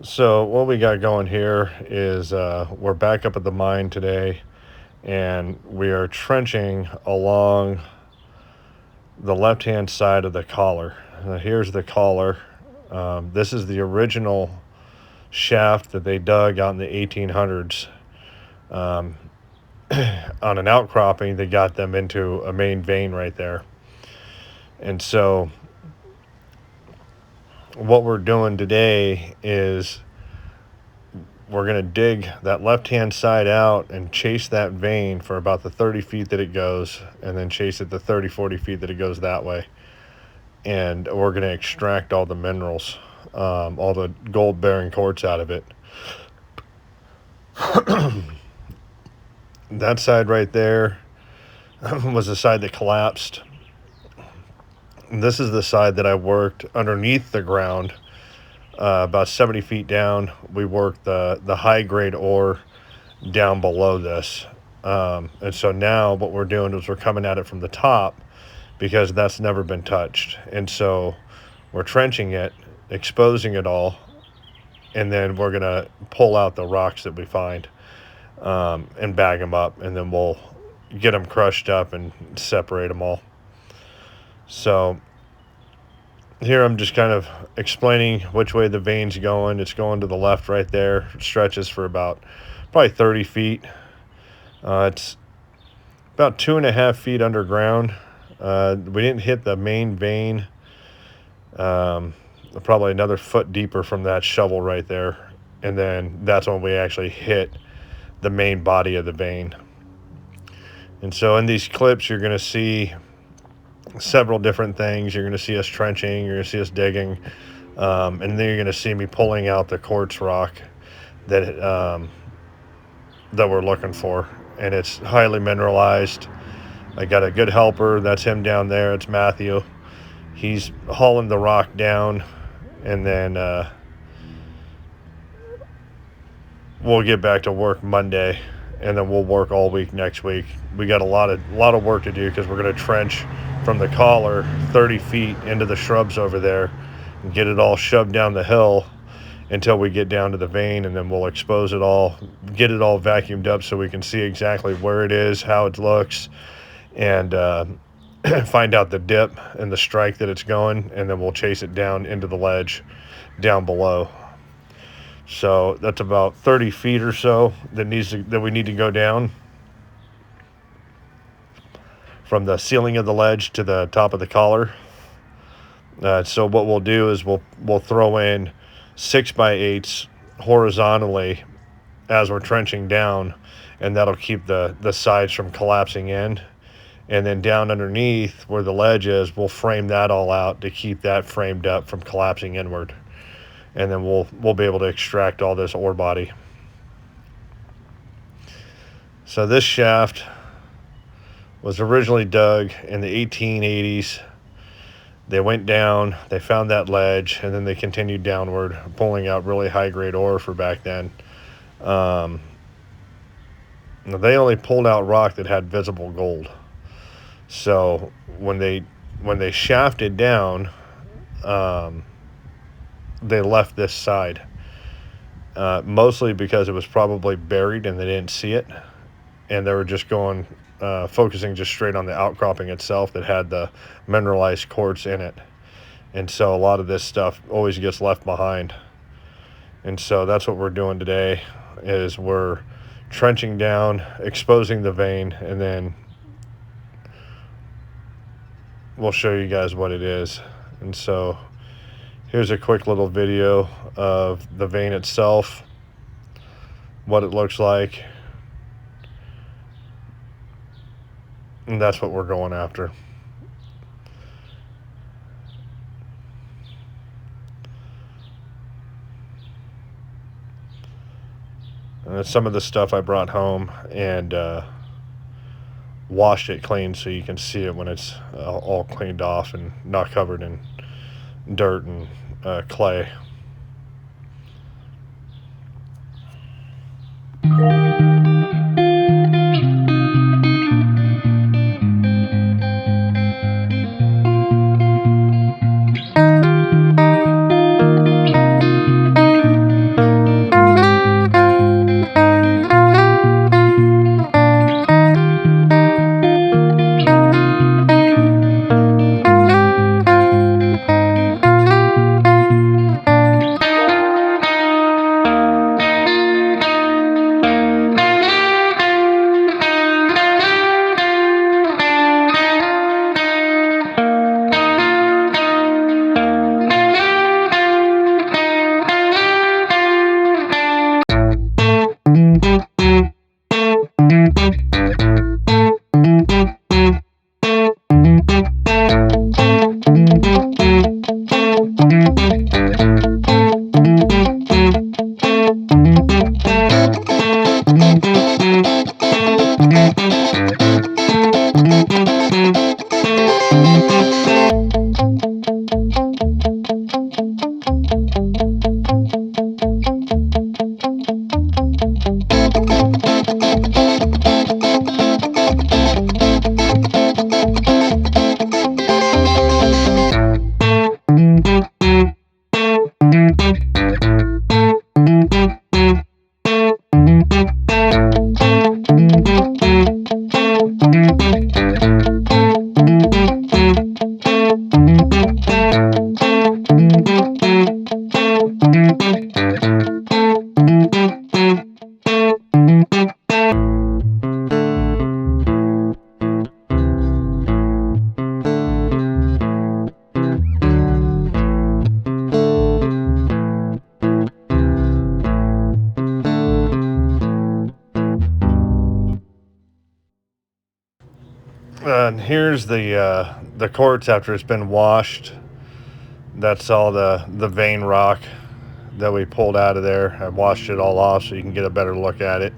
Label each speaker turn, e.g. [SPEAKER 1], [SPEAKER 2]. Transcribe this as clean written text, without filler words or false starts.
[SPEAKER 1] So what we got going here is we're back up at the mine today, and we are trenching along the left-hand side of the collar. Here's the collar. This is the original shaft that they dug out in the 1800s. Um, on an outcropping, they got them into a main vein right there. And so what we're doing today is we're going to dig that left-hand side out and chase that vein for about the 30 feet that it goes, and then chase it the 30-40 feet that it goes that way. And we're going to extract all the minerals, all the gold-bearing quartz out of it. That side right there was the side that collapsed. This is the side that I worked underneath the ground, about 70 feet down. We worked the high-grade ore down below this. And so now what we're doing is we're coming at it from the top because that's never been touched. And so we're trenching it, exposing it all, and then we're going to pull out the rocks that we find, and bag them up, and then we'll get them crushed up and separate them all. So here I'm just kind of explaining which way the vein's going. It's going to the left right there. It stretches for about probably 30 feet. It's about 2.5 feet underground. We didn't hit the main vein. Probably another foot deeper from that shovel right there. And then that's when we actually hit the main body of the vein. And so in these clips, you're going to see several different things. You're going to see us trenching. You're going to see us digging. And then you're going to see me pulling out the quartz rock that we're looking for. And it's highly mineralized. I got a good helper. That's him down there. It's Matthew. He's hauling the rock down, and then we'll get back to work Monday, and then we'll work all week next week. We got a lot of work to do because we're going to trench from the collar 30 feet into the shrubs over there and get it all shoved down the hill until we get down to the vein, and then we'll expose it all, get it all vacuumed up so we can see exactly where it is, how it looks, and find out the dip and the strike that it's going, and then we'll chase it down into the ledge down below. So that's about 30 feet or so that we need to go down from the ceiling of the ledge to the top of the collar. So what we'll do is we'll throw in 6x8s horizontally as we're trenching down, and that'll keep the sides from collapsing in. And then down underneath where the ledge is, we'll frame that all out to keep that framed up from collapsing inward. And then we'll be able to extract all this ore body. So this shaft was originally dug in the 1880s. They went down, they found that ledge, and then they continued downward, pulling out really high-grade ore for back then. They only pulled out rock that had visible gold. So when they shafted down, they left this side, mostly because it was probably buried and they didn't see it, and they were just going focusing just straight on the outcropping itself that had the mineralized quartz in it. And so a lot of this stuff always gets left behind. And so that's what we're doing today, is we're trenching down, exposing the vein, and then we'll show you guys what it is. And so here's a quick little video of the vein itself, what it looks like, and that's what we're going after. And some of the stuff I brought home and washed it clean so you can see it when it's all cleaned off and not covered in dirt and clay. And here's the quartz after it's been washed. That's all the vein rock that we pulled out of there. I washed it all off so you can get a better look at it.